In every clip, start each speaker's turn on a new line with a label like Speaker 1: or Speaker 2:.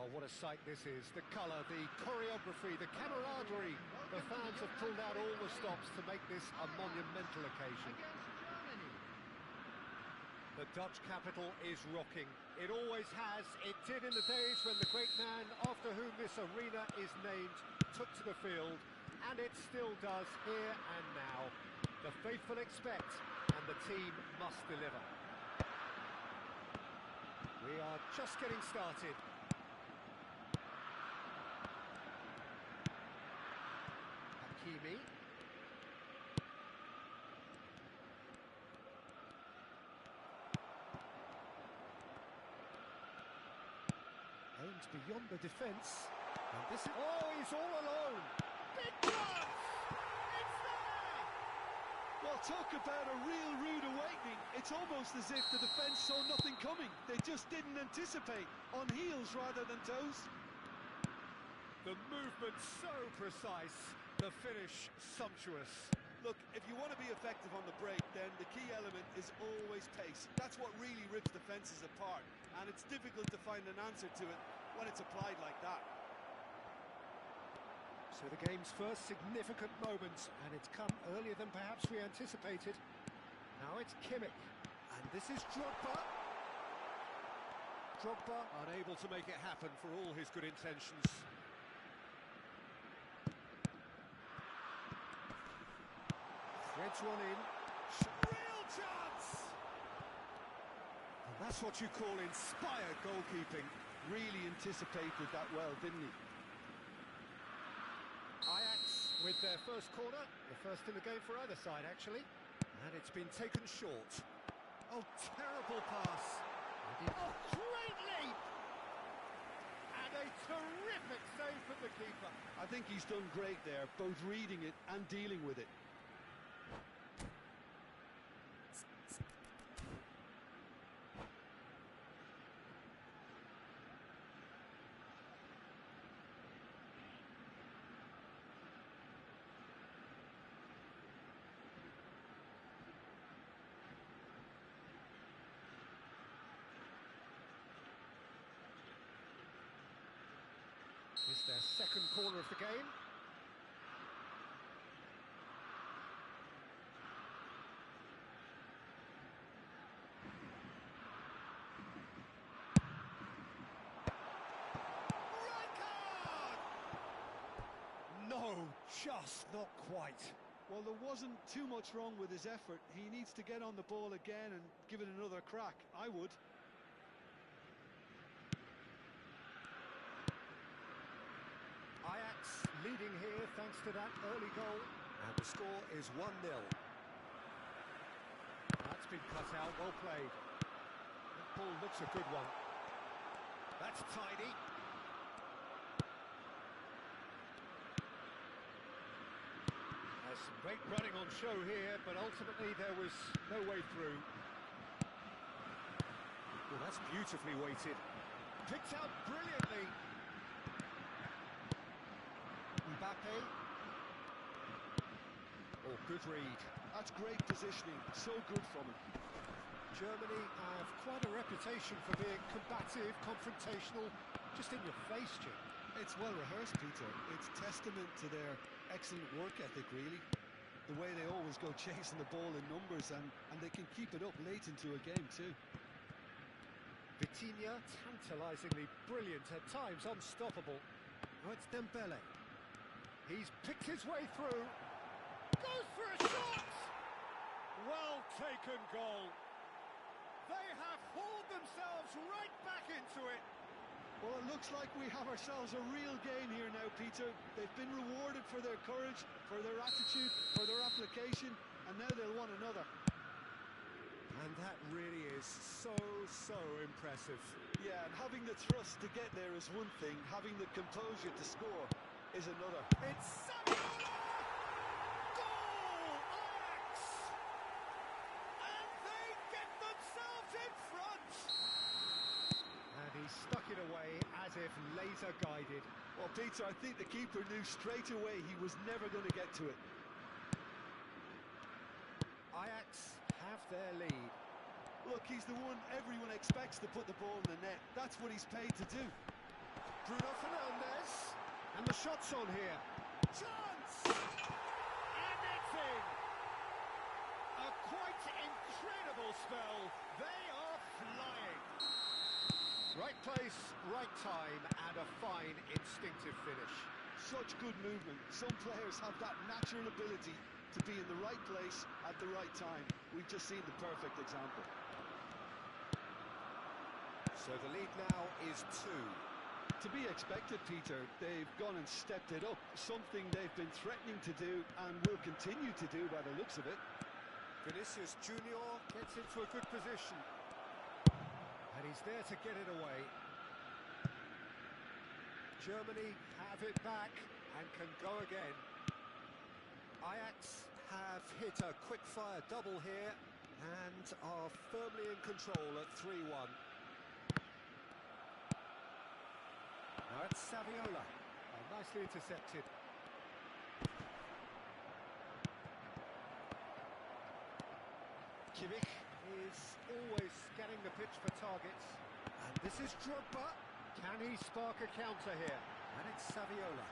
Speaker 1: Oh, what a sight this is. The colour, the choreography, the camaraderie. The fans have pulled out all the stops to make this a monumental occasion. The Dutch capital is rocking. It always has. It did in the days when the great man after whom this arena is named took to the field, and it still does here and now. The faithful expect, and the team must deliver. We are just getting started. Hakimi. Aims beyond the defence. And this is... Oh, he's all alone! Big chance! It's there!
Speaker 2: Well, talk about a real rude awakening. It's almost as if the defence saw nothing coming. They just didn't anticipate. On heels rather than toes.
Speaker 1: The movement so precise, the finish sumptuous.
Speaker 2: Look, if you want to be effective on the break, then the key element is always pace. That's what really rips defences apart, and it's difficult to find an answer to it when it's applied like that.
Speaker 1: So the game's first significant moment, and it's come earlier than perhaps we anticipated. Now it's Kimmich, and this is Drogba. Drogba unable to make it happen for all his good intentions. Threads one in. Real chance! And that's what you call inspired goalkeeping.
Speaker 2: Really anticipated that well, didn't he?
Speaker 1: Ajax with their first corner, the first in the game for either side, actually. And it's been taken short. Oh, terrible pass. Oh, great leap! And a terrific save from the keeper.
Speaker 2: I think he's done great there, both reading it and dealing with it.
Speaker 1: It's their second corner of the game. Red card! No, just not quite.
Speaker 2: Well, there wasn't too much wrong with his effort. He needs to get on the ball again and give it another crack. I would.
Speaker 1: Ajax leading here thanks to that early goal. And the score is 1-0. That's been cut out, well played. That ball looks a good one. That's tidy. There's some great running on show here, but ultimately there was no way through. Well, that's beautifully weighted. Picked out brilliantly. Mbappe. Oh, good read.
Speaker 2: That's great positioning, so good from him.
Speaker 1: Germany have quite a reputation for being combative, confrontational, just in your face, Jim.
Speaker 2: It's well rehearsed, Peter. It's testament to their excellent work ethic, really. The way they always go chasing the ball in numbers, and they can keep it up late into a game too.
Speaker 1: Vitinha, tantalisingly brilliant, at times unstoppable. Oh, it's Dembele. He's picked his way through. Goes for a shot! Well taken goal. They have hauled themselves right back into it.
Speaker 2: Well, it looks like we have ourselves a real game here now, Peter. They've been rewarded for their courage, for their attitude, for their application, and now they'll want another.
Speaker 1: And that really is so impressive.
Speaker 2: Yeah, and having the thrust to get there is one thing, having the composure to score is another.
Speaker 1: It's Samuel! Goal! Ajax! And they get themselves in front! And he stuck it away as if laser guided.
Speaker 2: Well, Peter, I think the keeper knew straight away he was never going to get to it.
Speaker 1: Ajax have their lead.
Speaker 2: Look, he's the one everyone expects to put the ball in the net. That's what he's paid to do.
Speaker 1: Bruno Fernandes. And the shot's on here. Chance! And it's in! A quite incredible spell. They are flying. Right place, right time, and a fine instinctive finish.
Speaker 2: Such good movement. Some players have that natural ability to be in the right place at the right time. We've just seen the perfect example.
Speaker 1: So the lead now is 2.
Speaker 2: To be expected, Peter. They've gone and stepped it up. Something they've been threatening to do and will continue to do by the looks of it.
Speaker 1: Vinicius Junior gets into a good position. And he's there to get it away. Germany have it back and can go again. Ajax have hit a quick-fire double here and are firmly in control at 3-1. Now it's Saviola. Nicely intercepted. Kimmich is always scanning the pitch for targets. And this is Drogba. Can he spark a counter here? And it's Saviola.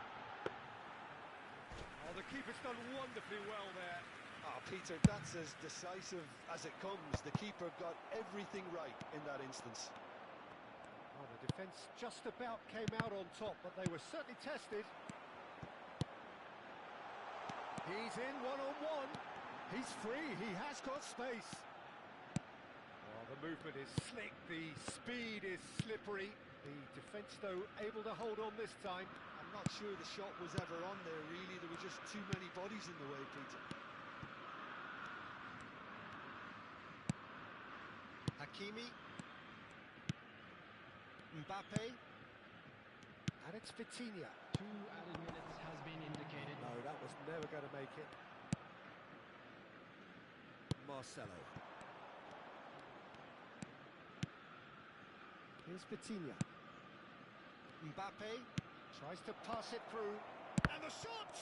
Speaker 1: Oh, the keeper's done wonderfully well there.
Speaker 2: Oh, Peter, that's as decisive as it comes. The keeper got everything right in that instance.
Speaker 1: Oh, the defence just about came out on top, but they were certainly tested. He's in one-on-one. He's free, he has got space. Oh, the movement is slick, the speed is slippery. The defence, though, able to hold on this time.
Speaker 2: I'm not sure the shot was ever on there, really. There were just too many bodies in the way, Peter.
Speaker 1: Hakimi. Mbappe. And it's Vitinha.
Speaker 3: 2 added minutes has been indicated.
Speaker 1: No, that was never going to make it. Marcelo. Here's Vitinha. Mbappe tries to pass it through. And the shot!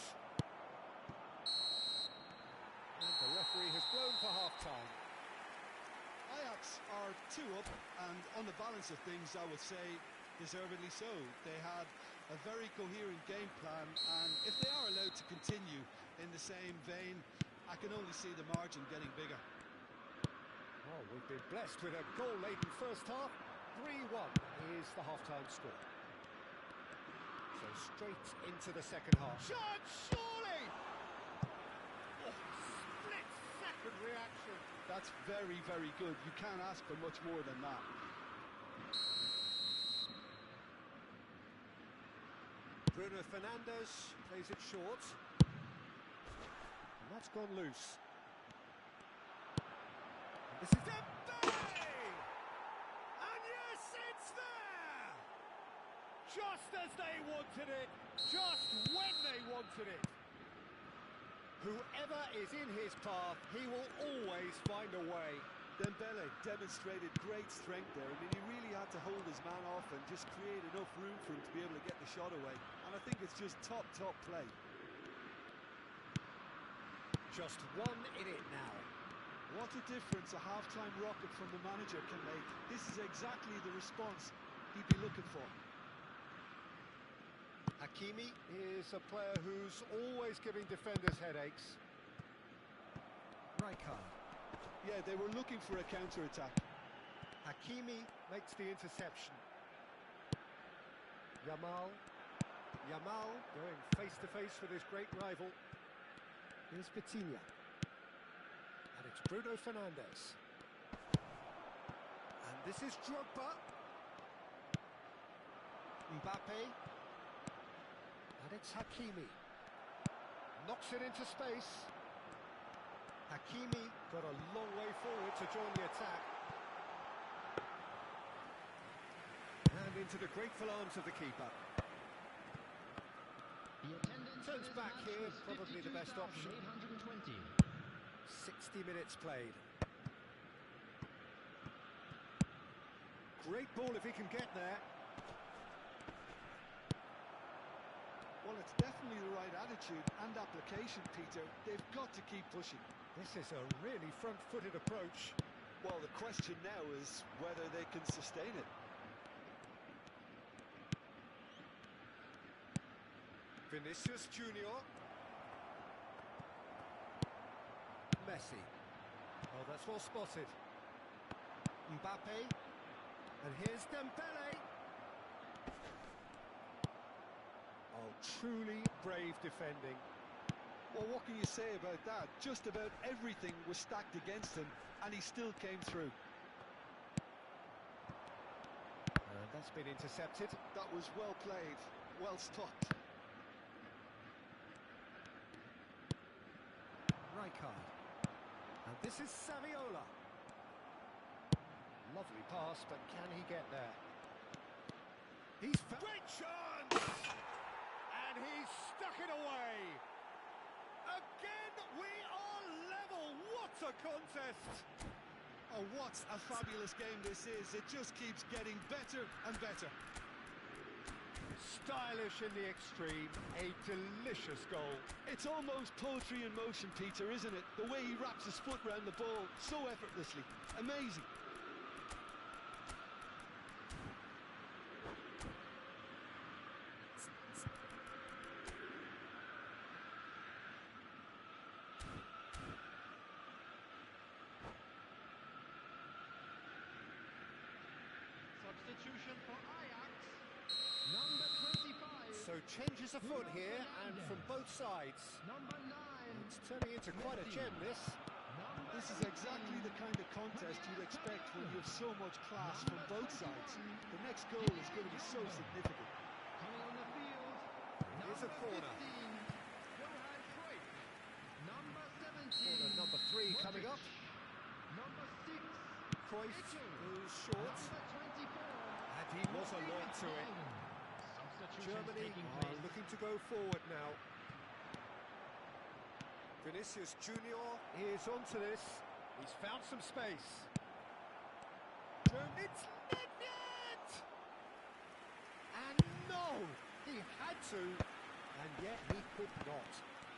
Speaker 1: And the referee has blown for half-time.
Speaker 2: Ajax are 2 up, and on the balance of things, I would say deservedly so. They had a very coherent game plan, and if they are allowed to continue in the same vein, I can only see the margin getting bigger.
Speaker 1: Oh, we've been blessed with a goal-laden first half. 3-1 is the half-time score. So straight into the second half. Shot, surely! Oh, split-second reaction.
Speaker 2: That's very, very good. You can't ask for much more than that.
Speaker 1: Bruno Fernandes plays it short. And that's gone loose. And this is Dembele! And yes, it's there! Just as they wanted it, just when they wanted it. Whoever is in his path, he will always find a way.
Speaker 2: Dembele demonstrated great strength there. I mean, he really had to hold his man off and just create enough room for him to be able to get the shot away. And I think it's just top play.
Speaker 1: Just 1 in it now.
Speaker 2: What a difference a half-time rocket from the manager can make. This is exactly the response he'd be looking for.
Speaker 1: Hakimi is a player who's always giving defenders headaches. Rijkaard.
Speaker 2: Yeah, they were looking for a counter-attack.
Speaker 1: Hakimi makes the interception. Yamal going face-to-face with his great rival. Here's Vitinha. And it's Bruno Fernandes. And this is Drogba. Mbappe. And it's Hakimi. Knocks it into space. Hakimi got a long way forward to join the attack. And into the grateful arms of the keeper. Turns back here, probably the best option. 60 minutes played. Great ball if he can get there.
Speaker 2: Well, it's definitely the right attitude and application, Peter. They've got to keep pushing.
Speaker 1: This is a really front-footed approach.
Speaker 2: Well, the question now is whether they can sustain it.
Speaker 1: Vinicius Junior. Messi. Oh, that's well spotted. Mbappe. And here's Dembele. Oh, truly brave defending.
Speaker 2: Well, what can you say about that? Just about everything was stacked against him, and he still came through.
Speaker 1: And that's been intercepted.
Speaker 2: That was well played, well stopped.
Speaker 1: Rijkaard. And this is Saviola. Lovely pass, but can he get there? He's great chance! And he's stuck it away! Again, we are level! What a contest!
Speaker 2: Oh, what a fabulous game this is. It just keeps getting better and better.
Speaker 1: Stylish in the extreme, a delicious goal.
Speaker 2: It's almost poetry in motion, Peter, isn't it? The way he wraps his foot round the ball so effortlessly. Amazing.
Speaker 3: Substitution for Ajax. Number 25.
Speaker 1: So changes afoot here, and from both sides.
Speaker 3: Number 9.
Speaker 1: It's turning into quite a gem, this.
Speaker 2: This is exactly the kind of contest you'd expect when you have so much class from both sides. The next goal is going to be so significant.
Speaker 3: Coming on the field.
Speaker 1: Here's a corner.
Speaker 3: 15. Johan Cruyff. Number 17.
Speaker 1: Corner number 3 coming up.
Speaker 3: Number 6.
Speaker 1: Cruyff goes short.
Speaker 3: Number 24.
Speaker 1: And he was alert to it.
Speaker 3: Substitution
Speaker 1: Germany
Speaker 3: taking
Speaker 1: are
Speaker 3: place.
Speaker 1: looking to go forward now. Vinicius Junior is onto this. He's found some space. It's Nedved! And no! He had to, and yet he could not.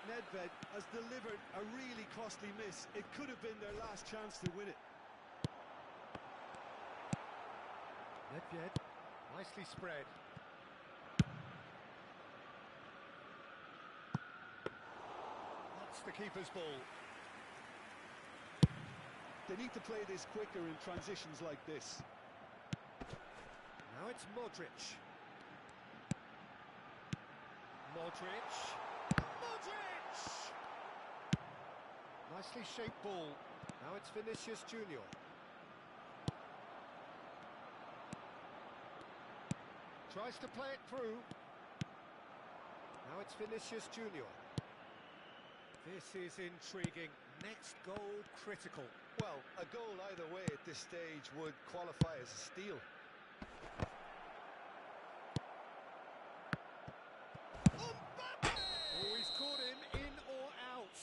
Speaker 2: Nedved has delivered a really costly miss. It could have been their last chance to win it.
Speaker 1: Nedved, nicely spread. That's the keeper's ball.
Speaker 2: They need to play this quicker in transitions like this.
Speaker 1: Now it's Modric. Modric. Modric! Nicely shaped ball. Now it's Vinicius Junior. Tries to play it through. Now it's Vinicius Junior. This is intriguing. Next goal critical.
Speaker 2: Well, a goal either way at this stage would qualify as a steal.
Speaker 1: Mbappe! Oh, he's caught him in or out.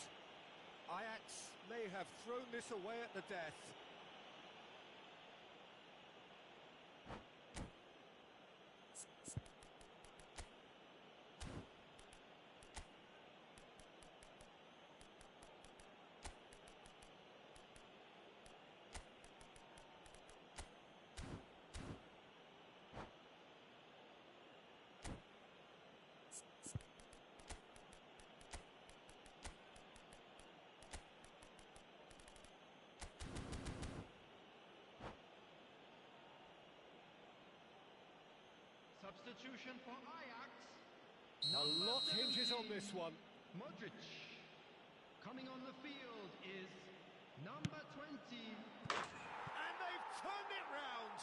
Speaker 1: Ajax may have thrown this away at the death.
Speaker 3: Substitution for Ajax.
Speaker 1: A lot hinges on this one.
Speaker 3: Modric. Coming on the field is number 20.
Speaker 1: And they've turned it round.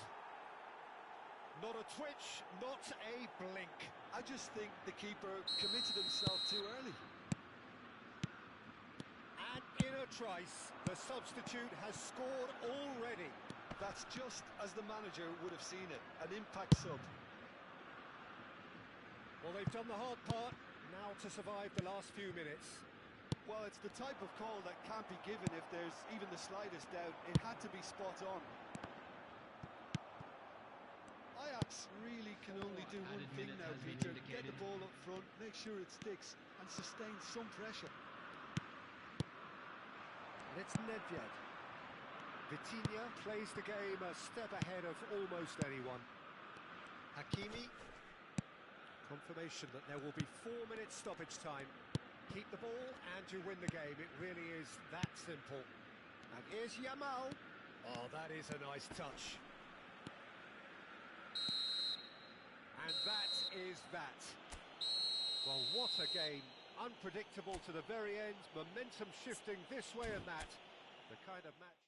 Speaker 1: Not a twitch, not a blink.
Speaker 2: I just think the keeper committed himself too early.
Speaker 1: And in a trice, the substitute has scored already.
Speaker 2: That's just as the manager would have seen it, an impact sub.
Speaker 1: Well, they've done the hard part, now to survive the last few minutes.
Speaker 2: Well, it's the type of call that can't be given if there's even the slightest doubt. It had to be spot on. Ajax really can only do one thing now, Peter. Get the ball up front, make sure it sticks, and sustain some pressure.
Speaker 1: And it's Nedved. Vitinha plays the game a step ahead of almost anyone. Hakimi. Confirmation that there will be 4 minutes stoppage time. Keep the ball and you win the game. It really is that simple. And here's Yamal. Oh, that is a nice touch. And that is that. Well, what a game. Unpredictable to the very end. Momentum shifting this way and that. The kind of match...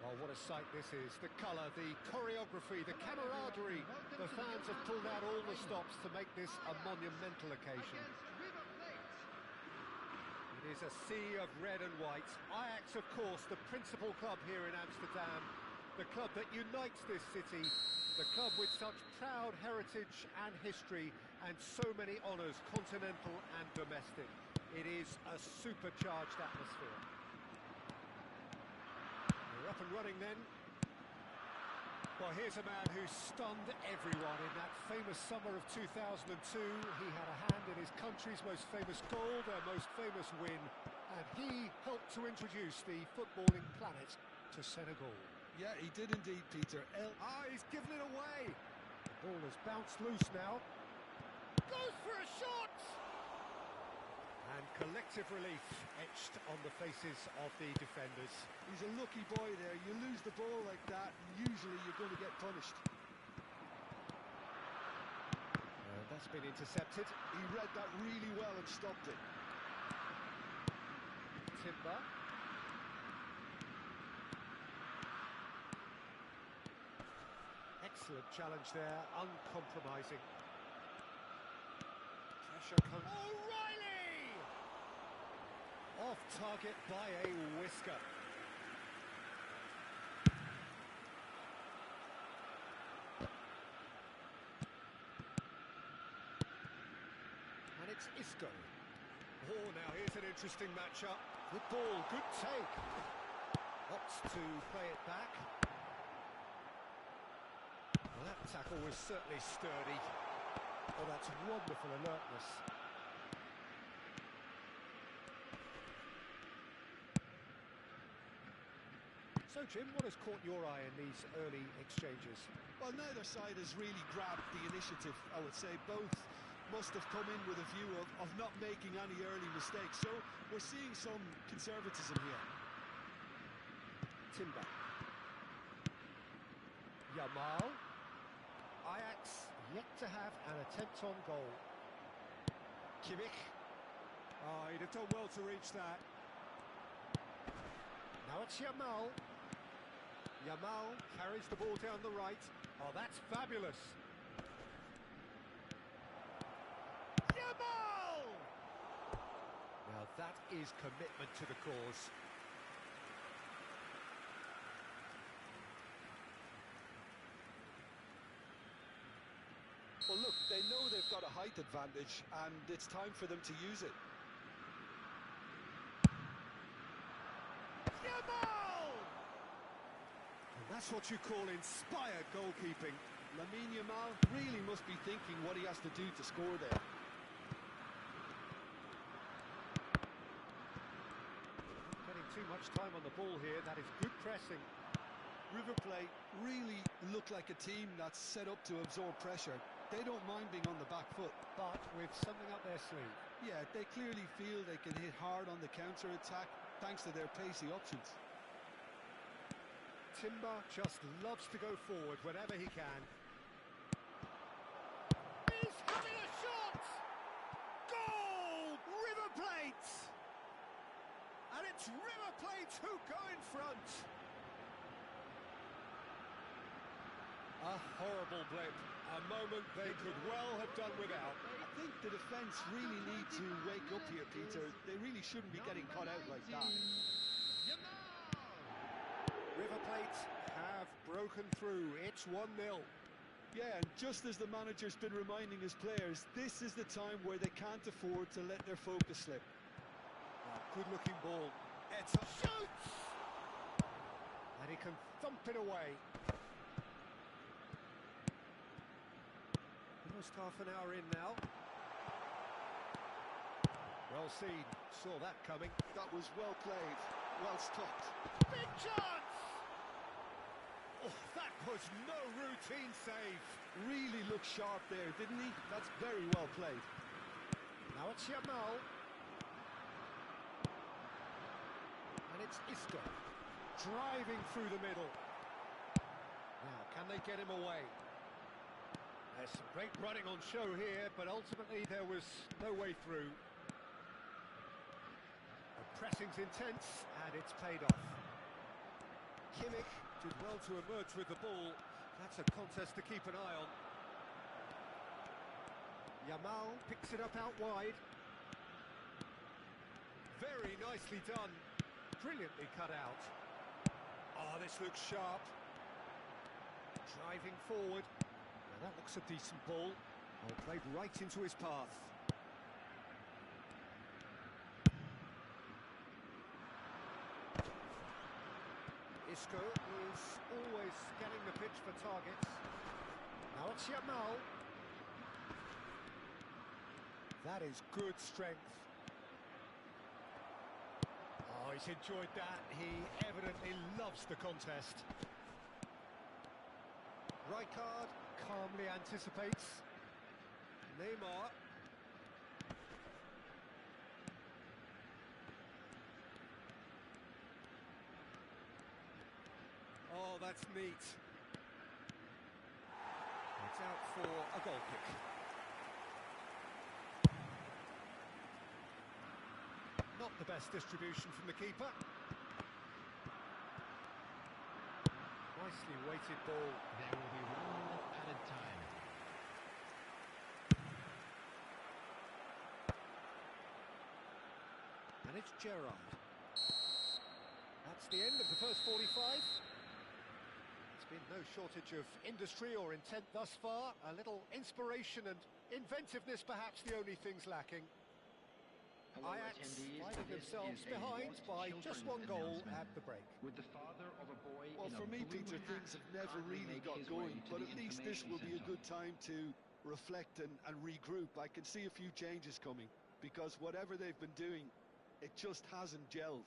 Speaker 1: Oh, what a sight this is. The colour, the choreography, the camaraderie. The fans have pulled out all the stops to make this a monumental occasion. It is a sea of red and white. Ajax, of course, the principal club here in Amsterdam. The club that unites this city. The club with such proud heritage and history and so many honours, continental and domestic. It is a supercharged atmosphere. Up and running then. Well, here's a man who stunned everyone in that famous summer of 2002. He had a hand in his country's most famous goal, their most famous win, and he helped to introduce the footballing planet to Senegal.
Speaker 2: Yeah, he did indeed, Peter.
Speaker 1: He's given it away. The ball has bounced loose now. Goes for a shot! And collective relief etched on the faces of the defenders.
Speaker 2: He's a lucky boy there. You lose the ball like that, and usually you're going to get punished.
Speaker 1: That's been intercepted.
Speaker 2: He read that really well and stopped it.
Speaker 1: Timber. Excellent challenge there, uncompromising. Pressure comes. O'Reilly! Off target by a whisker. And it's Isco. Oh, now here's an interesting matchup. Good ball, good take. Opts to play it back. Well, that tackle was certainly sturdy. Oh, that's wonderful alertness. So, Jim, what has caught your eye in these early exchanges?
Speaker 2: Well, neither side has really grabbed the initiative, I would say. Both must have come in with a view of not making any early mistakes. So, we're seeing some conservatism here.
Speaker 1: Timber. Yamal. Ajax yet to have an attempt on goal. Kimmich.
Speaker 2: Oh, he'd have done well to reach that.
Speaker 1: Now it's Yamal. Yamal carries the ball down the right. Oh, that's fabulous. Yamal! Now that is commitment to the cause.
Speaker 2: Well, look, they know they've got a height advantage, and it's time for them to use it.
Speaker 1: Yamal! And that's what you call inspired goalkeeping.
Speaker 2: Lamine Yamal really must be thinking what he has to do to score there.
Speaker 1: Not getting too much time on the ball here. That is good pressing.
Speaker 2: River Plate really look like a team that's set up to absorb pressure. They don't mind being on the back foot.
Speaker 1: But with something up their sleeve.
Speaker 2: Yeah, they clearly feel they can hit hard on the counter-attack thanks to their pacey options.
Speaker 1: Timber just loves to go forward whenever he can. He's having a shot! Goal! River Plate! And it's River Plate who go in front. A horrible blip. A moment they could well have done without.
Speaker 2: I think the defence really need to wake up here, Peter. They really shouldn't be getting caught out like that.
Speaker 1: River Plate have broken through. It's 1-0.
Speaker 2: Yeah, and just as the manager's been reminding his players, this is the time where they can't afford to let their focus slip.
Speaker 1: Good-looking ball. It's a shoots! And he can thump it away. Almost half an hour in now. Well seen. Saw that coming.
Speaker 2: That was well played, well stopped.
Speaker 1: Big chance! Oh, that was no routine save.
Speaker 2: Really looked sharp there, didn't he? That's very well played.
Speaker 1: Now it's Yamal. And it's Isco. Driving through the middle. Now, can they get him away? There's some great running on show here, but ultimately there was no way through. The pressing's intense, and it's paid off. Kimmich did well to emerge with the ball. That's a contest to keep an eye on. Yamal picks it up out wide. Very nicely done. Brilliantly cut out. Oh, this looks sharp. Driving forward. Now that looks a decent ball. Oh, played right into his path. Isco is always scanning the pitch for targets. Now it's Yamal. That is good strength. Oh, he's enjoyed that. He evidently loves the contest. Rijkaard calmly anticipates. Neymar. Oh, that's neat. It's out for a goal kick. Not the best distribution from the keeper. Nicely weighted ball.
Speaker 3: There will be 1 minute added time.
Speaker 1: And it's Gerrard. That's the end of the first 45. It's been no shortage of industry or intent thus far. A little inspiration and inventiveness, perhaps the only things lacking. Ajax finding themselves behind by just 1 goal at the break.
Speaker 3: With the father of a boy
Speaker 2: Well, for me, Peter, things have never really got going, but at least this will be a good time to reflect and regroup. I can see a few changes coming, because whatever they've been doing, it just hasn't gelled.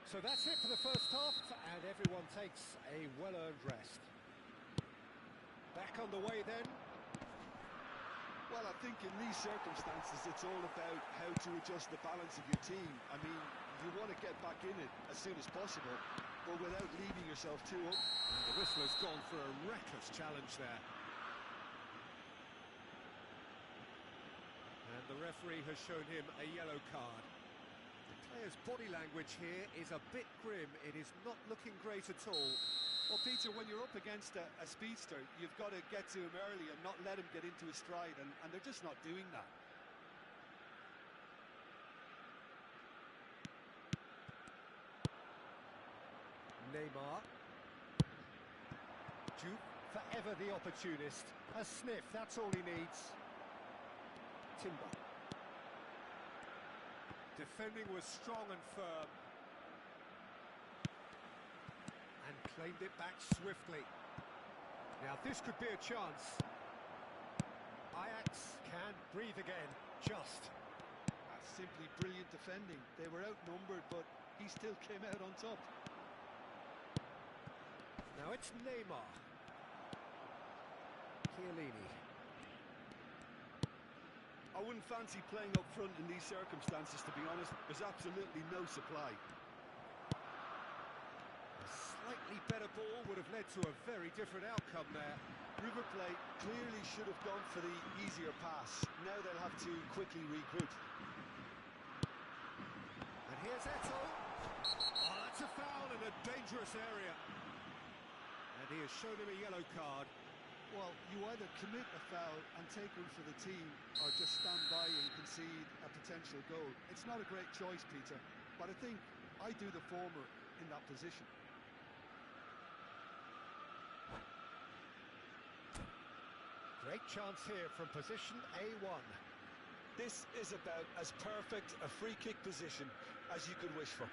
Speaker 1: So that's it for the first half, and everyone takes a well-earned rest. Back on the way then.
Speaker 2: Well, I think in these circumstances, it's all about how to adjust the balance of your team. I mean, you want to get back in it as soon as possible, but without leaving yourself too up.
Speaker 1: And the whistle has gone for a reckless challenge there. And the referee has shown him a yellow card. The player's body language here is a bit grim. It is not looking great at all.
Speaker 2: Well, Peter, when you're up against a speedster, you've got to get to him early and not let him get into his stride, and they're just not doing that.
Speaker 1: Neymar. Juve, forever the opportunist. A sniff, that's all he needs. Timber. Defending was strong and firm. And claimed it back swiftly. Now this could be a chance. Ajax can breathe again, just.
Speaker 2: That's simply brilliant defending. They were outnumbered, but he still came out on top.
Speaker 1: Now it's Neymar. Chiellini.
Speaker 2: I wouldn't fancy playing up front in these circumstances, to be honest. There's absolutely no supply.
Speaker 1: A slightly better ball would have led to a very different outcome there.
Speaker 2: River Plate clearly should have gone for the easier pass. Now they'll have to quickly regroup.
Speaker 1: And here's Eto'o. Oh, that's a foul in a dangerous area. And he has shown him a yellow card.
Speaker 2: Well, you either commit a foul and take one for the team, or just stand by and concede a potential goal. It's not a great choice, Peter, but I think I do the former in that position.
Speaker 1: Great chance here from position A1.
Speaker 2: This is about as perfect a free kick position as you could wish for.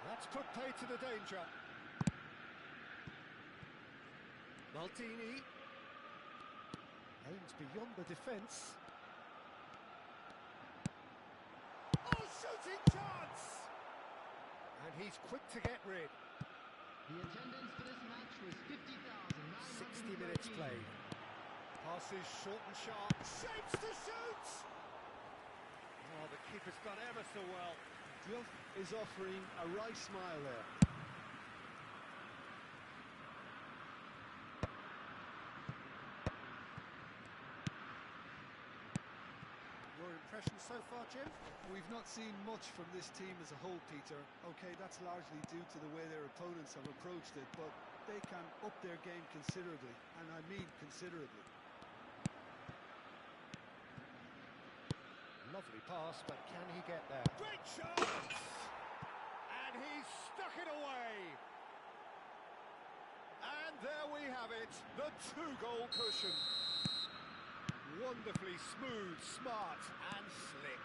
Speaker 1: That's put pay to the danger. Maldini. Aims beyond the defence. Oh, shooting chance! And he's quick to get rid.
Speaker 3: The attendance for this match was 50,913.
Speaker 1: 60 minutes played. Passes short and sharp. Shapes to shoot! Oh, the keeper's done ever so well.
Speaker 2: Duff is offering a wry smile there.
Speaker 1: Your impression so far, Jim?
Speaker 2: We've not seen much from this team as a whole, Peter. Okay, that's largely due to the way their opponents have approached it, but they can up their game considerably, and I mean considerably.
Speaker 1: Lovely pass, but can he get there? Great chance! And he's stuck it away! And there we have it, the two-goal cushion. Wonderfully smooth, smart and slick.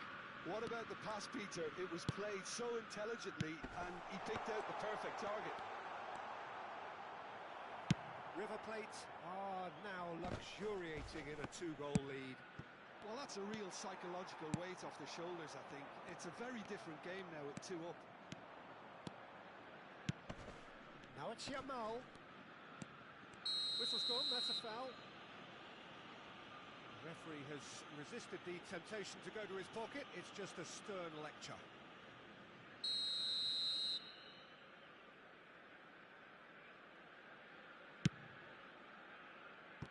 Speaker 2: What about the pass, Peter? It was played so intelligently, and he picked out the perfect target.
Speaker 1: River Plate are now luxuriating in a two-goal lead.
Speaker 2: Well, that's a real psychological weight off the shoulders, I think. It's a very different game now at 2 up.
Speaker 1: Now it's Yamal. Whistle's gone, that's a foul. The referee has resisted the temptation to go to his pocket. It's just a stern lecture.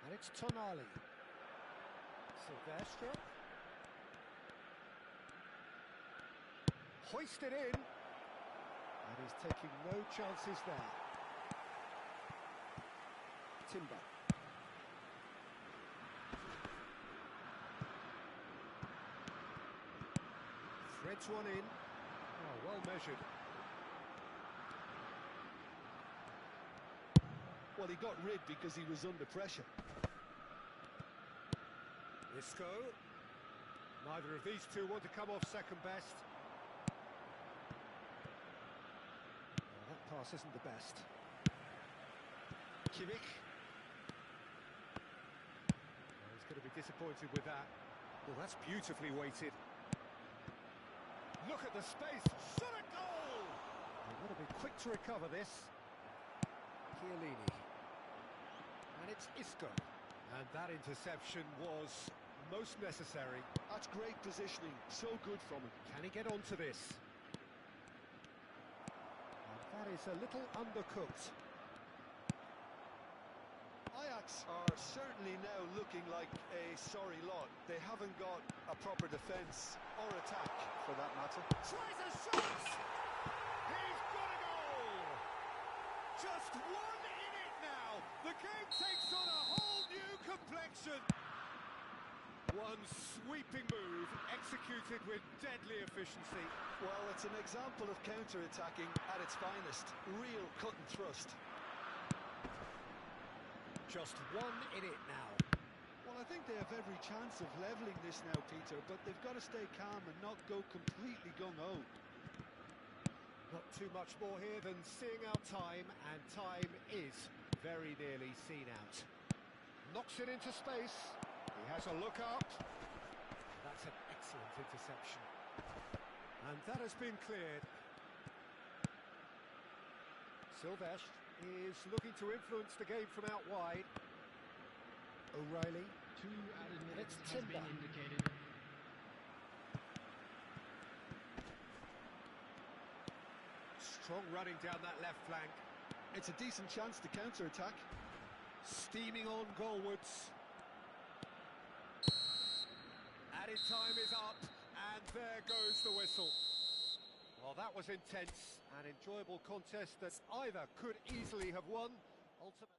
Speaker 1: And it's Tonali. Silvestre. Hoisted in. And he's taking no chances there. Timber. Threads one in. Oh, well measured.
Speaker 2: Well, he got rid because he was under pressure.
Speaker 1: Isco. Neither of these two want to come off second best. Oh, that pass isn't the best. Kimmich. Oh, he's going to be disappointed with that. Well, that's beautifully weighted. Look at the space. Shot a goal! They've got to be quick to recover this. Chiellini. And it's Isco. And that interception was most necessary.
Speaker 2: That's great positioning, so good from him.
Speaker 1: Can he get onto this? And that is a little undercooked.
Speaker 2: Ajax are certainly now looking like a sorry lot. They haven't got a proper defence or attack, for that matter.
Speaker 1: Tries a shot! He's got a goal! Just one in it now! The game takes on a whole new complexion! One sweeping move, executed with deadly efficiency.
Speaker 2: Well, it's an example of counter-attacking at its finest. Real cut and thrust.
Speaker 1: Just one in it now.
Speaker 2: Well, I think they have every chance of levelling this now, Peter, but they've got to stay calm and not go completely gung-ho.
Speaker 1: Not too much more here than seeing out time, and time is very nearly seen out. Knocks it into space. He has a look up. That's an excellent interception. And that has been cleared. Silvesh is looking to influence the game from out wide. O'Reilly.
Speaker 3: 2 added minutes
Speaker 1: It's
Speaker 3: has
Speaker 1: Timber.
Speaker 3: been indicated.
Speaker 1: Strong running down that left flank.
Speaker 2: It's a decent chance to counter-attack.
Speaker 1: Steaming on goalwards. Added time is up, and there goes the whistle. Well, that was intense, an enjoyable contest that either could easily have won. Ultimately.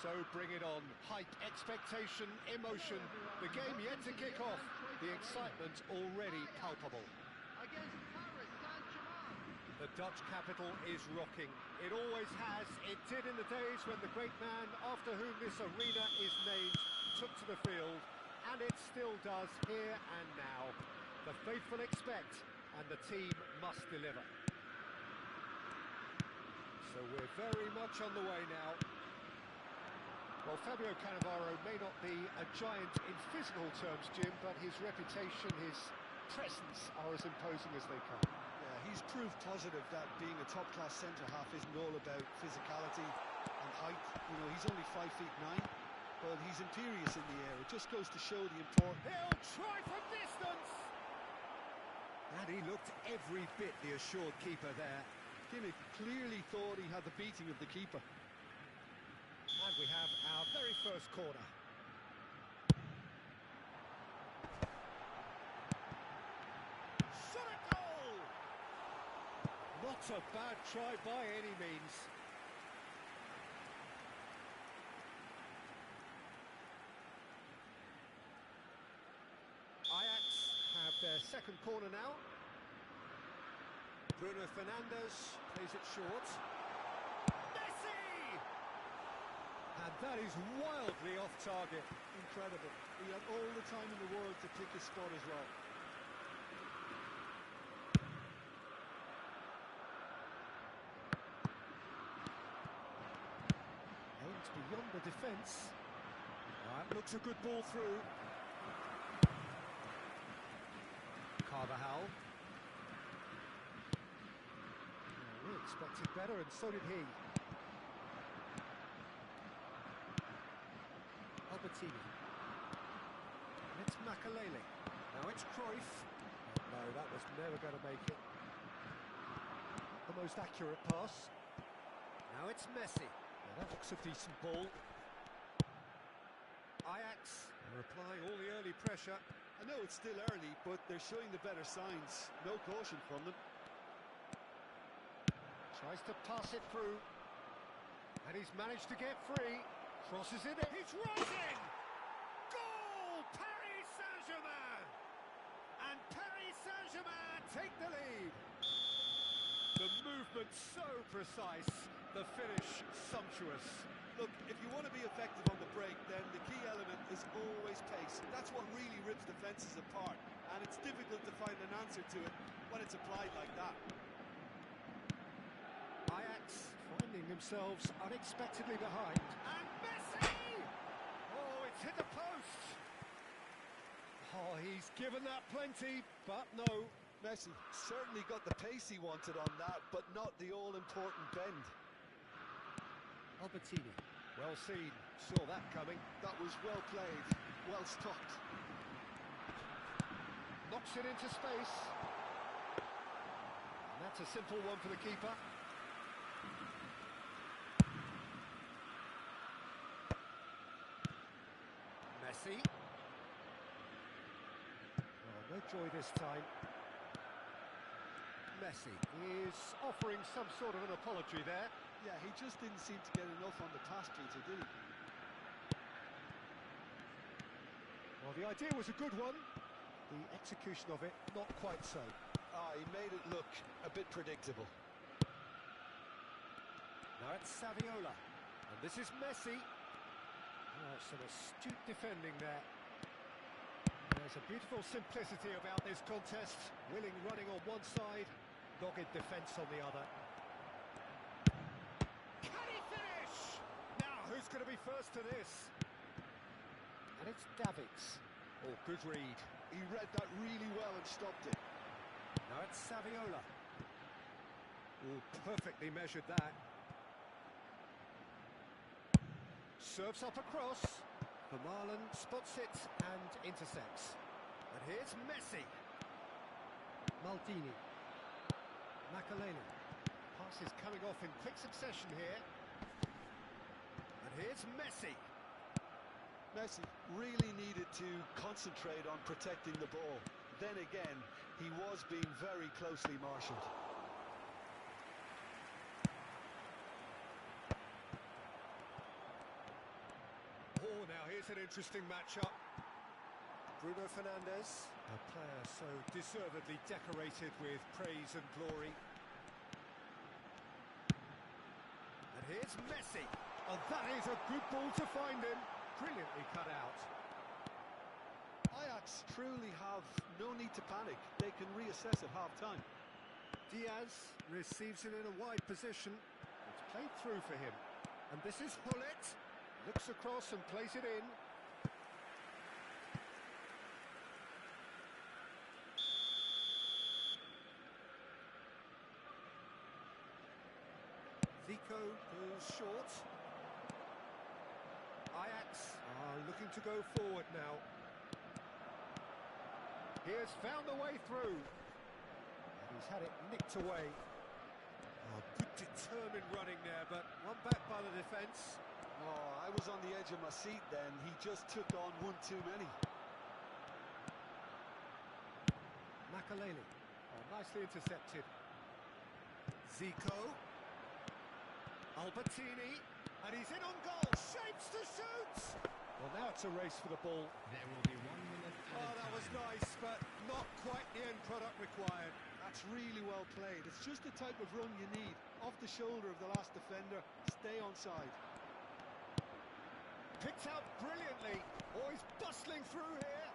Speaker 1: So bring it on. Hype, expectation, emotion. The game yet to kick off. The excitement already palpable.
Speaker 3: Against Paris Saint-Germain.
Speaker 1: The Dutch capital is rocking. It always has. It did in the days when the great man after whom this arena is named took to the field, and it still does here and now. The faithful expect, and the team must deliver. So we're very much on the way now. Well, Fabio Cannavaro may not be a giant in physical terms, Jim, but his reputation, his presence are as imposing as they come.
Speaker 2: Yeah, he's proved positive that being a top-class centre-half isn't all about physicality and height. You know, he's only 5'9", but he's imperious in the air. It just goes to show the importance.
Speaker 1: He'll try for distance! And he looked every bit the assured keeper there.
Speaker 2: Kimmich clearly thought he had the beating of the keeper.
Speaker 1: And we have our very first corner. Shot a goal! Not a bad try by any means. Ajax have their second corner now. Bruno Fernandes plays it short. And that is wildly off target.
Speaker 2: Incredible. He had all the time in the world to pick his spot as well.
Speaker 1: Aimed beyond the defence. That looks a good ball through. Carvajal. We expected better, and so did he. Albertini. And it's Makalele. Now it's Cruyff. No, that was never going to make it. The most accurate pass. Now it's Messi. Now that looks a decent ball. Ajax are applying all the early pressure.
Speaker 2: I know it's still early, but they're showing the better signs. No caution from them.
Speaker 1: Tries to pass it through. And he's managed to get free. Crosses it in. He's rising! Goal! Paris Saint-Germain! And Paris Saint-Germain take the lead. The movement so precise. The finish sumptuous.
Speaker 2: Look, if you want to be effective on the break, then the key element is always pace. That's what really rips defences apart. And it's difficult to find an answer to it when it's applied like that.
Speaker 1: Ajax finding themselves unexpectedly behind. And Messi! Oh, it's hit the post. Oh, he's given that plenty, but no.
Speaker 2: Messi certainly got the pace he wanted on that, but not the all-important bend.
Speaker 1: Albertini, well seen, saw that coming.
Speaker 2: That was well played, well stopped.
Speaker 1: Knocks it into space. And that's a simple one for the keeper. Messi. Oh, no joy this time. Messi is offering some sort of an apology there.
Speaker 2: Yeah, he just didn't seem to get enough on the pass, Peter, did he?
Speaker 1: Well, the idea was a good one. The execution of it, not quite so.
Speaker 2: He made it look a bit predictable.
Speaker 1: Now it's Saviola. And this is Messi. Oh, some astute defending there. There's a beautiful simplicity about this contest. Willing running on one side, dogged defence on the other. Can he finish? Now, who's going to be first to this? And it's Davids. Oh, good read.
Speaker 2: He read that really well and stopped it.
Speaker 1: Now it's Saviola. Oh, perfectly measured that. Serves up across. Vermaelen spots it and intercepts. And here's Messi. Maldini. Makalele. Pass is coming off in quick succession here. And here's Messi.
Speaker 2: Messi really needed to concentrate on protecting the ball. Then again, he was being very closely marshalled.
Speaker 1: is an interesting matchup. Bruno Fernandes, a player so deservedly decorated with praise and glory. And here's Messi. Oh, that is a good ball to find him. Brilliantly cut out.
Speaker 2: Ajax truly have no need to panic. They can reassess at half-time.
Speaker 1: Diaz receives it in a wide position. It's played through for him. And this is Hullet. Looks across and plays it in. Zico goes short. Ajax are looking to go forward now. He has found the way through. And he's had it nicked away. Oh, good determined running there, but one back by the defence.
Speaker 2: Oh, I was on the edge of my seat then. He just took on one too many.
Speaker 1: Makaleli. Oh, nicely intercepted. Zico. Albertini. And he's in on goal. Shapes to shoot. Well, now it's a race for the ball.
Speaker 3: There will be 1 minute.
Speaker 1: Oh, that was nice, but not quite the end product required.
Speaker 2: That's really well played. It's just the type of run you need. Off the shoulder of the last defender. Stay onside.
Speaker 1: Picked out brilliantly. Oh, he's bustling through here.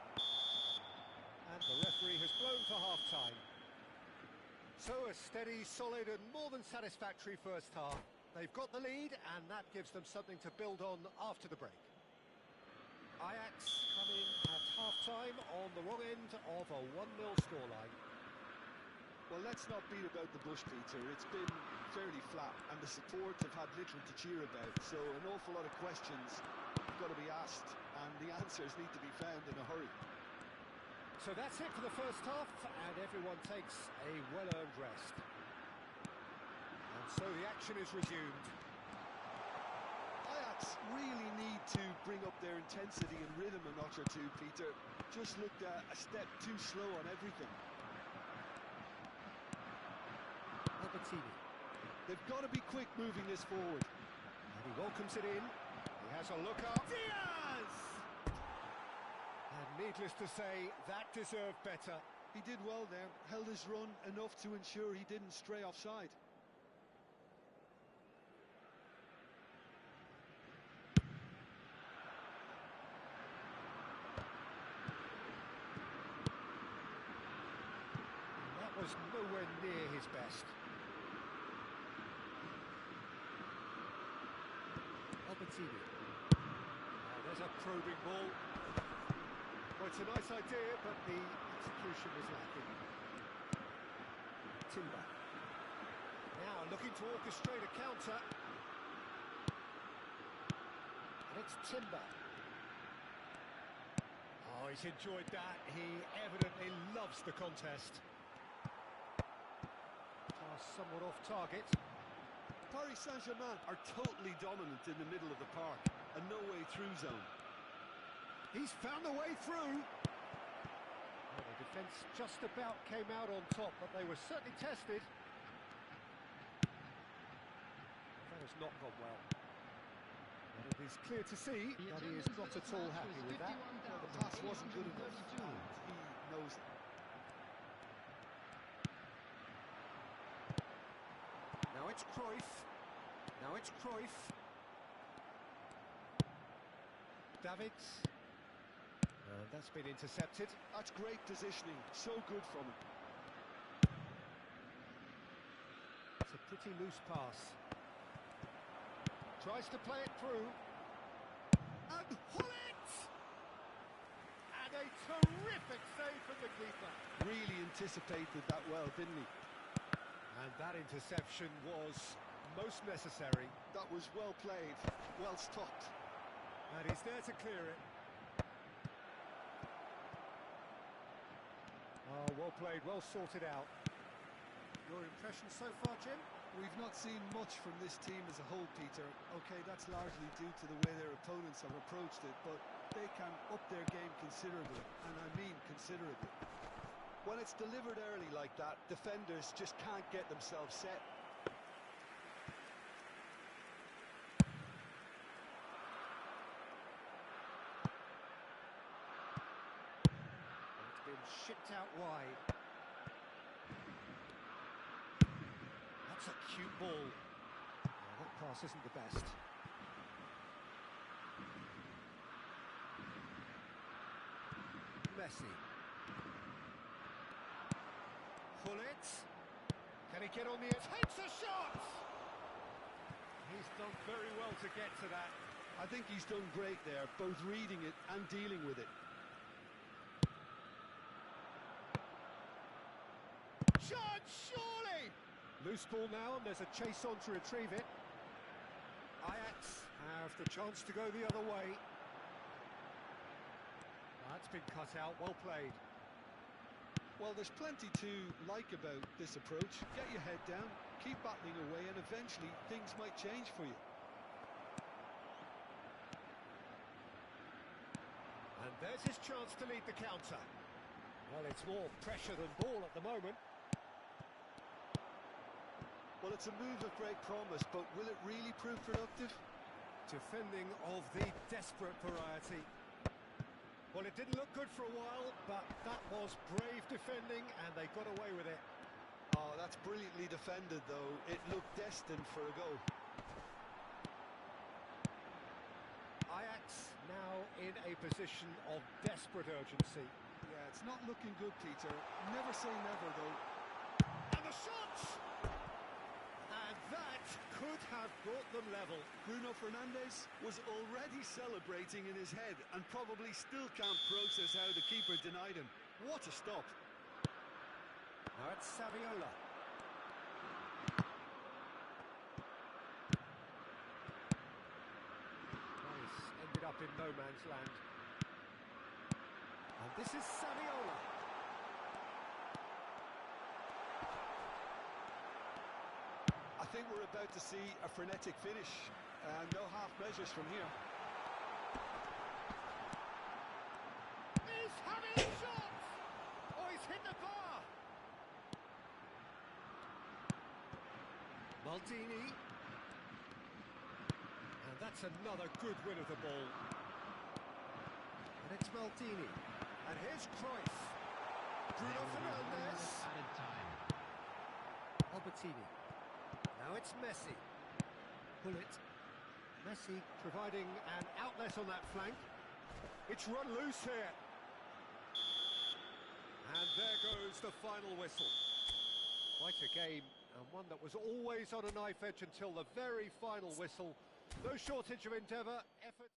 Speaker 1: And the referee has blown for half-time. So a steady, solid and more than satisfactory first half. They've got the lead and that gives them something to build on after the break. Ajax come in at half-time on the wrong end of a 1-0 scoreline.
Speaker 2: Well, let's not beat about the bush, Peter. It's been fairly flat and the support have had little to cheer about. So an awful lot of questions have got to be asked and the answers need to be found in a hurry.
Speaker 1: So that's it for the first half and everyone takes a well-earned rest. And so the action is resumed.
Speaker 2: Ajax really need to bring up their intensity and rhythm a notch or two, Peter. Just looked a step too slow on everything.
Speaker 1: Albertini.
Speaker 2: They've got to be quick moving this forward.
Speaker 1: And he welcomes it in. He has a look up. Diaz! And needless to say, that deserved better.
Speaker 2: He did well there, held his run enough to ensure he didn't stray offside.
Speaker 1: That was nowhere near his best. Albertini. Oh, there's a probing ball. Well, it's a nice idea, but the execution was lacking. Timber. Now looking to orchestrate a counter. And it's Timber. Oh, he's enjoyed that. He evidently loves the contest. Pass somewhat off target.
Speaker 2: Paris Saint-Germain are totally dominant in the middle of the park. A no-way-through zone.
Speaker 1: He's found a way through. Well, the defence just about came out on top, but they were certainly tested. That has not gone well. And it is clear to see that he is not at all happy with that.
Speaker 2: Well, the pass wasn't good enough, and he knows it.
Speaker 1: Now it's Cruyff. Now it's Cruyff. Davids. And that's been intercepted.
Speaker 2: That's great positioning, so good from him.
Speaker 1: It's a pretty loose pass. Tries to play it through. And Hullet! And a terrific save from the keeper.
Speaker 2: Really anticipated that well, didn't he?
Speaker 1: And that interception was most necessary.
Speaker 2: That was well played, well stopped.
Speaker 1: And he's there to clear it. Oh, well played, well sorted out. Your impressions so far, Jim?
Speaker 2: We've not seen much from this team as a whole, Peter. OK, that's largely due to the way their opponents have approached it, but they can up their game considerably, and I mean considerably. When it's delivered early like that, defenders just can't get themselves set.
Speaker 1: been shipped out wide. That's a cute ball. Oh, that pass isn't the best. Messi. Pullet. Can he get on the edge? Takes a shot! He's done very well to get to that.
Speaker 2: I think he's done great there, both reading it and dealing with it.
Speaker 1: Shot, surely! Loose ball now, and there's a chase on to retrieve it. Ajax have the chance to go the other way. That's been cut out, well played.
Speaker 2: Well, there's plenty to like about this approach. Get your head down, keep battling away, and eventually things might change for you.
Speaker 1: And there's his chance to lead the counter. Well, it's more pressure than ball at the moment.
Speaker 2: Well, it's a move of great promise, but will it really prove productive?
Speaker 1: Defending of the desperate variety. Well, it didn't look good for a while, but that was brave defending, and they got away with it.
Speaker 2: Oh, that's brilliantly defended, though. It looked destined for a goal.
Speaker 1: Ajax now in a position of desperate urgency.
Speaker 2: Yeah, it's not looking good, Peter. Never say never, though.
Speaker 1: And the shot! And that could have brought them level.
Speaker 2: Bruno Fernandes was already celebrating in his head and probably still can't process how the keeper denied him. What a stop.
Speaker 1: Now it's Saviola. Nice, ended up in no man's land. And this is Saviola.
Speaker 2: I think we're about to see a frenetic finish, and no half measures from here.
Speaker 1: He's having a shot! Oh, he's hit the bar! Maldini. And that's another good win of the ball. And it's Maldini. And here's Cruyff. Bruno Fernandes.
Speaker 3: Added time.
Speaker 1: Albertini. Now it's Messi. Pullet. Messi providing an outlet on that flank. It's run loose here. And there goes the final whistle. Quite a game, and one that was always on a knife edge until the very final whistle. No shortage of endeavour, effort.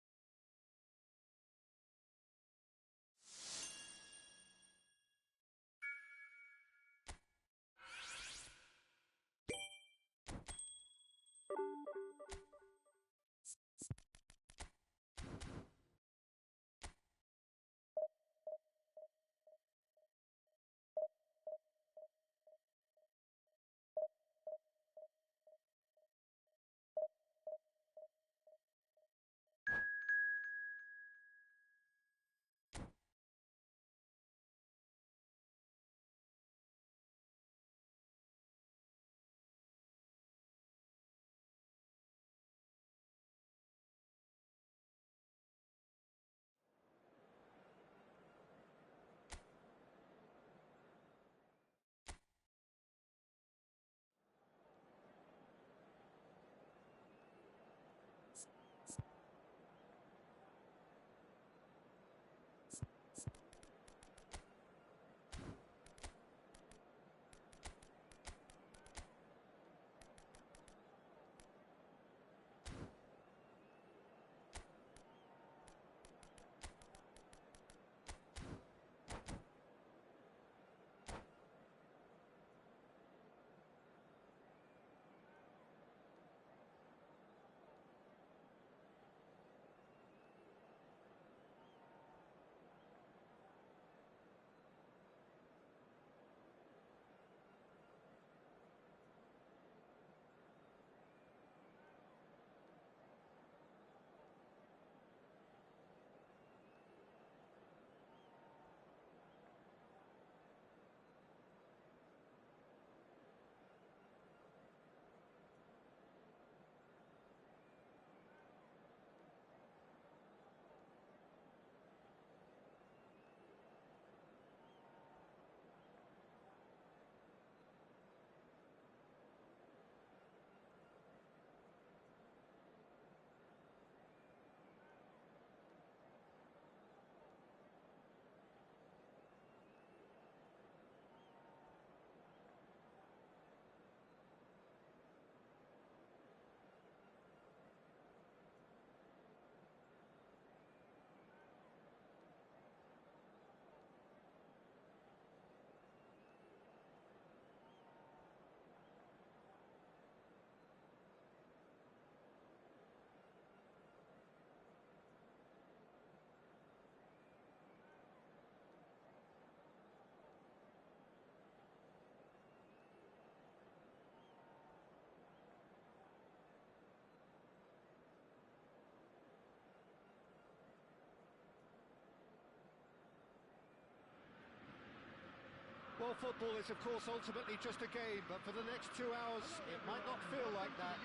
Speaker 1: Well, football is, of course, ultimately just a game, but for the next 2 hours, it might not feel like that.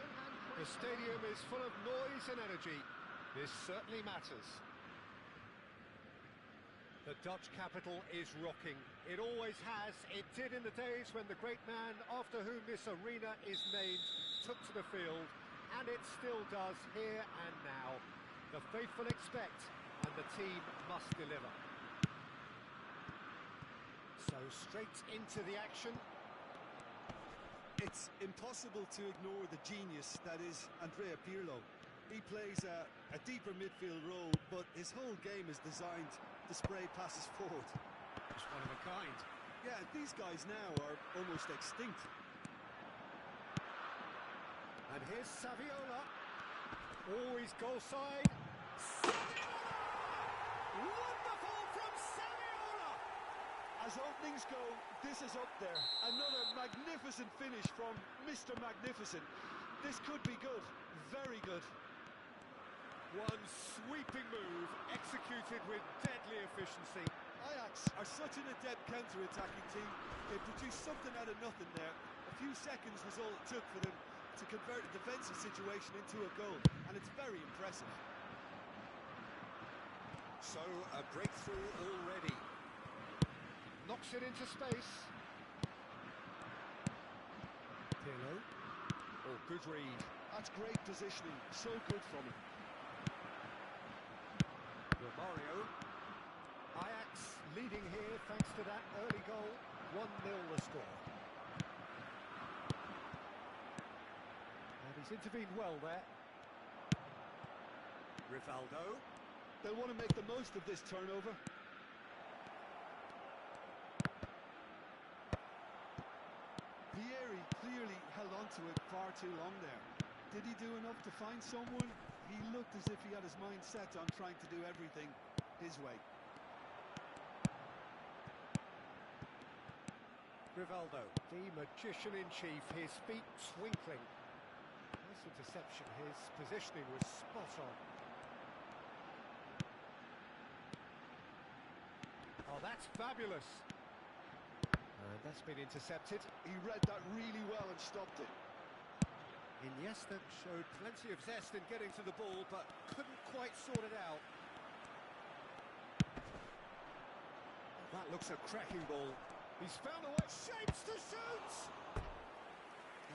Speaker 1: The stadium is full of noise and energy. This certainly matters. The Dutch capital is rocking. It always has. It did in the days when the great man after whom this arena is named took to the field, and it still does here and now. The faithful expect, and the team must deliver. So straight into the action.
Speaker 2: It's impossible to ignore the genius that is Andrea Pirlo. He plays a deeper midfield role, but his whole game is designed to spray passes forward.
Speaker 1: Just one of a kind.
Speaker 2: Yeah, these guys now are almost extinct.
Speaker 1: And here's Saviola. Oh, he's goal side. Saviola! Wonderful from Saviola!
Speaker 2: As openings go, this is up there. Another magnificent finish from Mr. Magnificent. This could be good, very good.
Speaker 1: One sweeping move, executed with deadly efficiency.
Speaker 2: Ajax are such an adept counter-attacking team. They produced something out of nothing there. A few seconds was all it took for them to convert a defensive situation into a goal, and it's very impressive.
Speaker 1: So, a breakthrough already. Knocks it into space. Pirlo. Oh, good read.
Speaker 2: That's great positioning, so good from him.
Speaker 1: Romario. Ajax leading here thanks to that early goal. 1-0 the score. And he's intervened well there. Rivaldo.
Speaker 2: They'll want to make the most of this turnover. Vieri clearly held on to it far too long there. Did he do enough to find someone? He looked as if he had his mind set on trying to do everything his way.
Speaker 1: Rivaldo, the magician-in-chief, his feet twinkling. Nice interception, his positioning was spot on. Oh, that's fabulous. And that's been intercepted.
Speaker 2: He read that really well and stopped it.
Speaker 1: Iniesta showed plenty of zest in getting to the ball, but couldn't quite sort it out. That looks a cracking ball. He's found a way, shapes to shoot!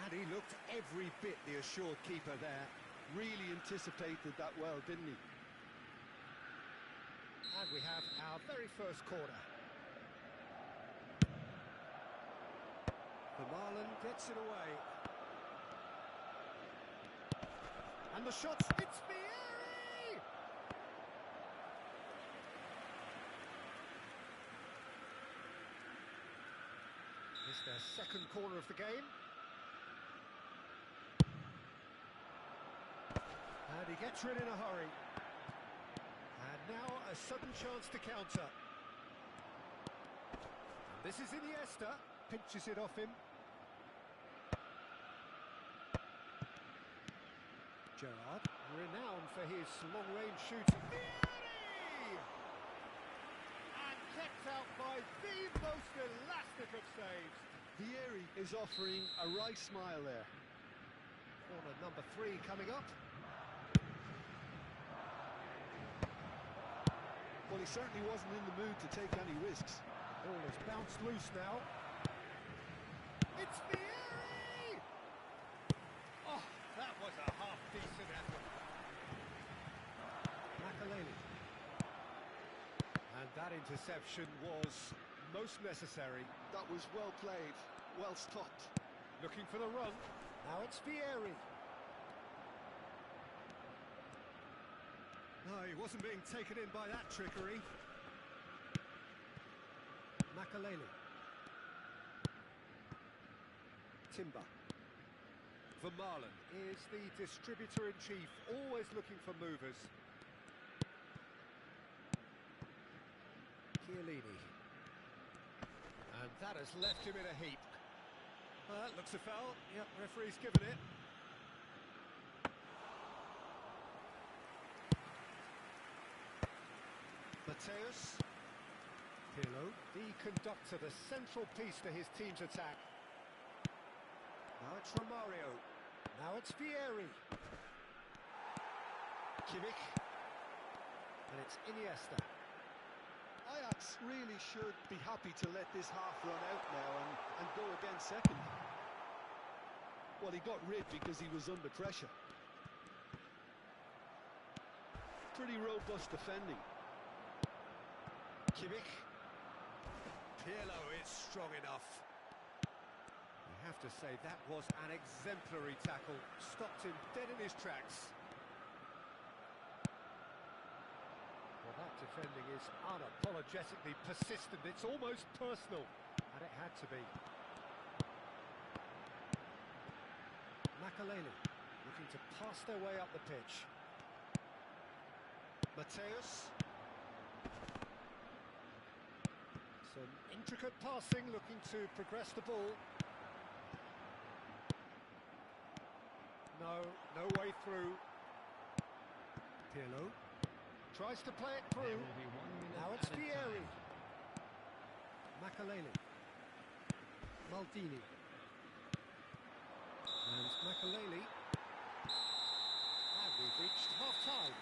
Speaker 1: And he looked every bit the assured keeper there.
Speaker 2: Really anticipated that well, didn't he?
Speaker 1: And we have our very first corner. Vermaelen gets it away. And the shot, it's Vieri! It's their second corner of the game. And he gets rid in a hurry. And now a sudden chance to counter. And this is Iniesta, pinches it off him. Gerrard, renowned for his long-range shooting. Vieri! And kept out by the most elastic of saves.
Speaker 2: Vieri is offering a right smile there.
Speaker 1: Corner number 3 coming up.
Speaker 2: Well, he certainly wasn't in the mood to take any risks.
Speaker 1: Ball is bounced loose now. It's Vieri! Oh, that was a half-decent effort. Makaleli. And that interception was most necessary.
Speaker 2: That was well played, well stopped.
Speaker 1: Looking for the run. Now it's Vieri. No, he wasn't being taken in by that trickery. Makaleli. Timber. Vermaelen is the distributor-in-chief, always looking for movers. Chiellini. And that has left him in a heap. That looks a foul. Yep, referee's given it. Mateus. Pirlo, the conductor, the central piece to his team's attack. Now it's Romario. Now it's Vieri. Kimmich. And it's Iniesta.
Speaker 2: Ajax really should be happy to let this half run out now and go again second. Well, he got rid because he was under pressure. Pretty robust defending.
Speaker 1: Kimmich. Pirlo is strong enough. You have to say that was an exemplary tackle. Stopped him dead in his tracks. Well, that defending is unapologetically persistent. It's almost personal. And it had to be. Makaleli looking to pass their way up the pitch. Mateus. Some intricate passing, looking to progress the ball. No way through. Pirlo tries to play it through. Now it's Vieri. Makaleli. Maldini. And Makaleli. And we've reached half-time.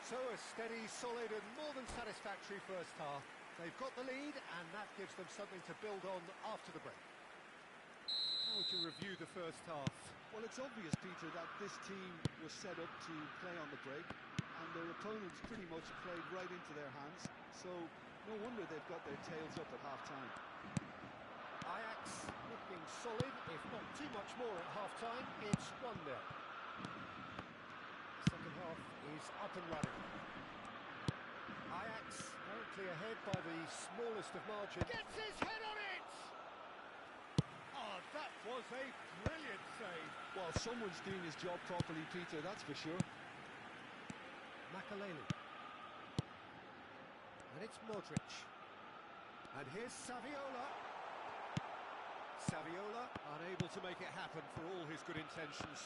Speaker 1: So a steady, solid and more than satisfactory first half. They've got the lead and that gives them something to build on after the break. How would you review the first half?
Speaker 2: Well, it's obvious, Peter, that this team was set up to play on the break and their opponents pretty much played right into their hands. So no wonder they've got their tails up at half-time.
Speaker 1: Ajax looking solid, if not too much more at half-time. It's 1-0. Second half is up and running. Ajax currently ahead by the smallest of margins. Gets his head on it! Oh, that was a brilliant save.
Speaker 2: Well, someone's doing his job properly, Peter, that's for sure.
Speaker 1: Makaleli. And it's Modric. And here's Saviola. Saviola unable to make it happen for all his good intentions.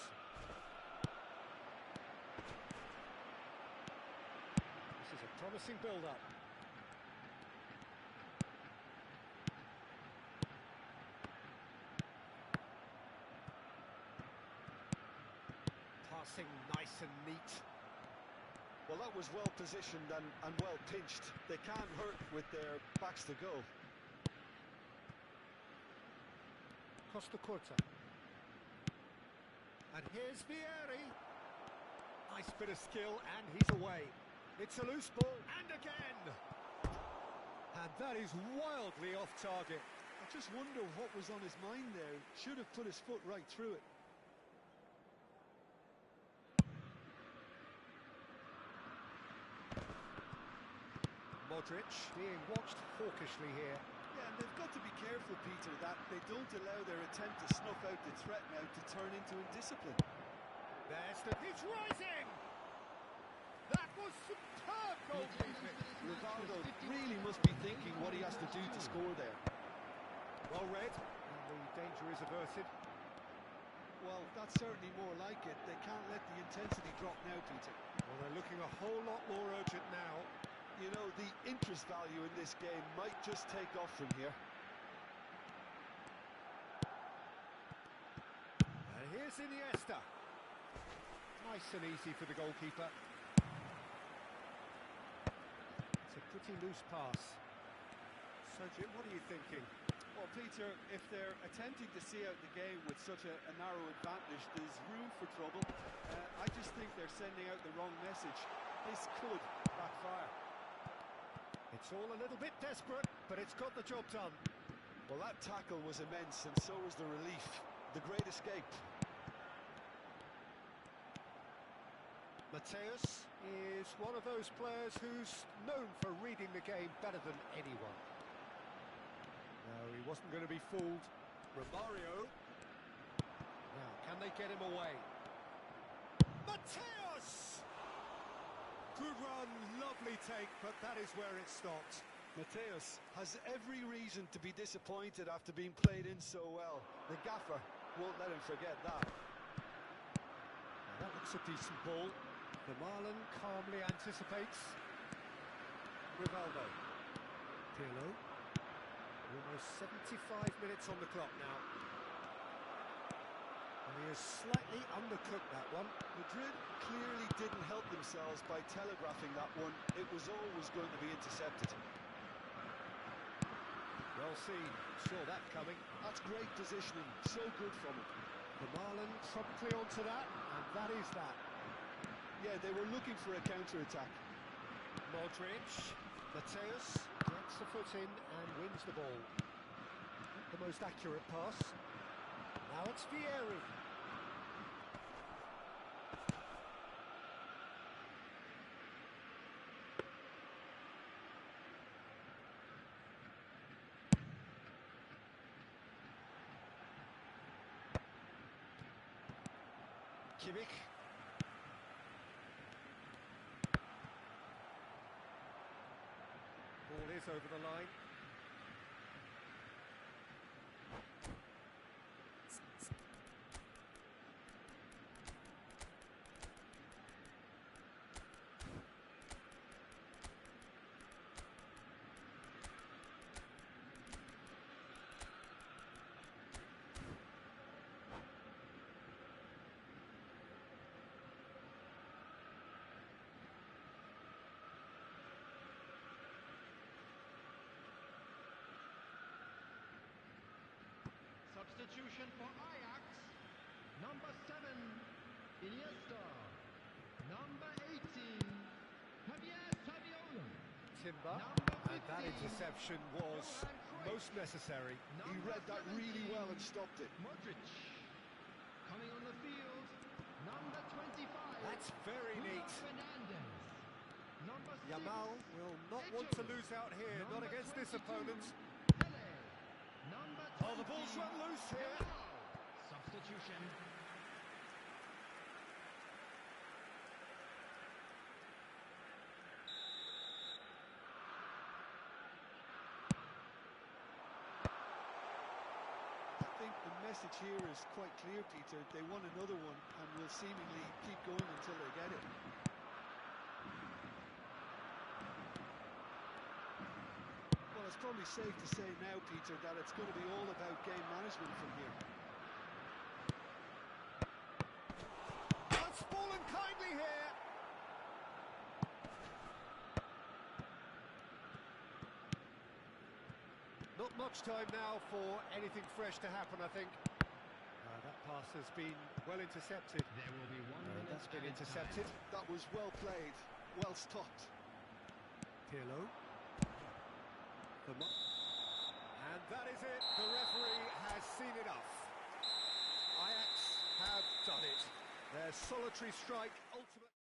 Speaker 1: This is a promising build-up. Passing nice and neat.
Speaker 2: Well, that was well positioned and well pinched. They can't hurt with their backs to go.
Speaker 1: Costa Curta. And here's Vieri. Nice bit of skill and he's away. It's a loose ball and again. And that is wildly off target.
Speaker 2: I just wonder what was on his mind there. Should have put his foot right through it.
Speaker 1: Modric being watched hawkishly here.
Speaker 2: Yeah, and they've got to be careful, Peter, that they don't allow their attempt to snuff out the threat now to turn into indiscipline.
Speaker 1: He's rising! That was superb goalkeeping.
Speaker 2: Rivaldo really must be thinking what he has to do to score there.
Speaker 1: Well read, and the danger is averted.
Speaker 2: Well, that's certainly more like it. They can't let the intensity drop now, Peter.
Speaker 1: Well, they're looking a whole lot more urgent now.
Speaker 2: You know, the interest value in this game might just take off from here.
Speaker 1: And here's Iniesta. Nice and easy for the goalkeeper. It's a pretty loose pass. So, Jim, what are you thinking?
Speaker 2: Well, Peter, if they're attempting to see out the game with such a narrow advantage, there's room for trouble. I just think they're sending out the wrong message. This could backfire.
Speaker 1: It's all a little bit desperate, but it's got the job done.
Speaker 2: Well, that tackle was immense, and so was the relief. The great escape.
Speaker 1: Mateus is one of those players who's known for reading the game better than anyone. No, he wasn't going to be fooled. Romario. Now, can they get him away? Mateus! Good run, lovely take, but that is where it stopped.
Speaker 2: Mateus has every reason to be disappointed after being played in so well. The gaffer won't let him forget that.
Speaker 1: Now, that looks a decent ball. The Marlon calmly anticipates. Rivaldo. Pirlo. Almost 75 minutes on the clock now. And he has slightly undercooked that one.
Speaker 2: Madrid clearly didn't help themselves by telegraphing that one. It was always going to be intercepted.
Speaker 1: Well seen, saw that coming.
Speaker 2: That's great positioning, so good from him.
Speaker 1: The Marlon promptly onto that, and that is that.
Speaker 2: Yeah, they were looking for a counter-attack.
Speaker 1: Modric, Mateus gets the foot in and wins the ball. Not the most accurate pass. Now it's Vieri. Kimmich. Ball is over the line.
Speaker 3: Substitution for Ajax. Number 7, Iniesta. Number 18, Javier Saviola.
Speaker 1: Timber, and that interception was most necessary.
Speaker 2: He read that really well and stopped it.
Speaker 3: Modric. Coming on the field, number 25.
Speaker 1: That's very neat.
Speaker 3: Fernandez. Number 6.
Speaker 1: Yamal will not want to lose out here, not against this opponent.
Speaker 3: Pele. Number 20.
Speaker 1: Oh, the ball's run loose here.
Speaker 3: Substitution.
Speaker 2: I think the message here is quite clear, Peter. They want another one and will seemingly keep going until they get it. Well, it's probably safe to say now, Peter, that it's going to be all about game management from here.
Speaker 1: That's fallen kindly here. Not much time now for anything fresh to happen, I think. That pass has been well intercepted.
Speaker 3: There will be 1 minute.
Speaker 1: That's been
Speaker 3: added
Speaker 1: intercepted.
Speaker 3: time.
Speaker 2: That was well played, well stopped.
Speaker 1: Pirlo. And that is it. The referee has seen enough. Ajax have done it. Their solitary strike ultimately...